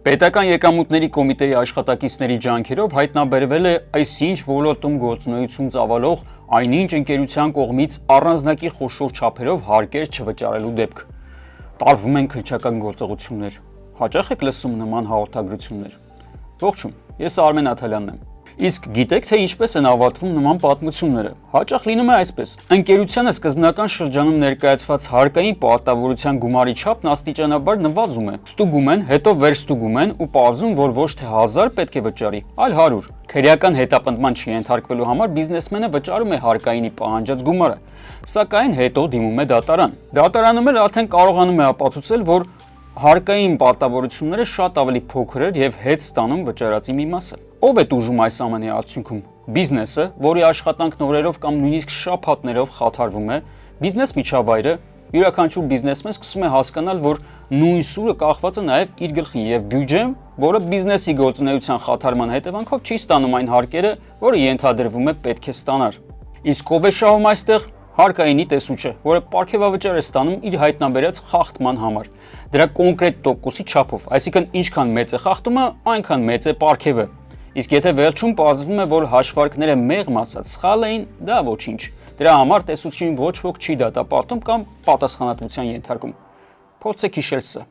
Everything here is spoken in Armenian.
Պետական եկամուտների կոմիտեի աշխատակիցների ջանքերով հայտնաբերվել է այսինչ ոլորտում գործունեություն ծավալող այնինչ ընկերության կողմից առանձնակի խոշոր չափերով հարկեր չվճարելու դեպք։ Տարվում են քննչական գործողություններ։ Հաճախ եք լսում նման հաղորդագրություններ։ Ողջույն, ես Արմեն Աթալյանն եմ։ Իսկ գիտեք, թե ինչպես են ավարտվում նման պատմությունները։ Հաճախ լինում է այսպես. ընկերությանը սկզբնական շրջանում ներկայացված հարկային պարտավորության գումարի չափն աստիճանաբար նվազում է։ Ստուգում են, հետո վերստուգում են ու պարզում, որ ոչ թե 1000 պետք է վճարի, այլ 100։ Քրեական հետապնդման չենթարկվելու համար բիզնեսմենը վճարում է հարկայինի պահանջած գումարը, սակայն հետո դիմում է դատարան։ Դատարանում էլ արդեն կարողանում է ապացուցել, որ հարկային պարտավորությունները շատ ավելի փոքր էր եւ հետ ստանում վճարածի մի մասը։ Ով է տուժում այս ամենի արդյունքում։ Բիզնեսը, որի աշխատանքն օրերով կամ նույնիսկ շաբաթներով խաթարվում է, բիզնես միջավայրը, յուրաքանչյուր բիզնեսմեն սկսում է հասկանալ, որ նույն սուրը կախված է նաև իր գլխին եւ բյուջեն, որը բիզնեսի գործունեության խաթարման հետևանքով չի ստանում այն հարկերը, որը ենթադրվում է պետք է ստանար։ Իսկ ով է շահում այստեղ։ Հարկայինի տեսուչը, որը պարգևավճար է ստանում իր հայտնաբերած խախտման համար, դրա կոնկրետ տոկոսի չափով, այսինքն ինչքան մեծ է խախտումը, այնքան մեծ է պարգևը։ Իսկ եթե վերջում պարզվում է, որ հաշվարկները մեղմ ասած սխալ էին, դա ոչինչ։ Դրա համար տեսուչին ոչ ոք չի դատապարտում կամ պատասխանատվության ենթարկում։ Փորձեք հիշել սա։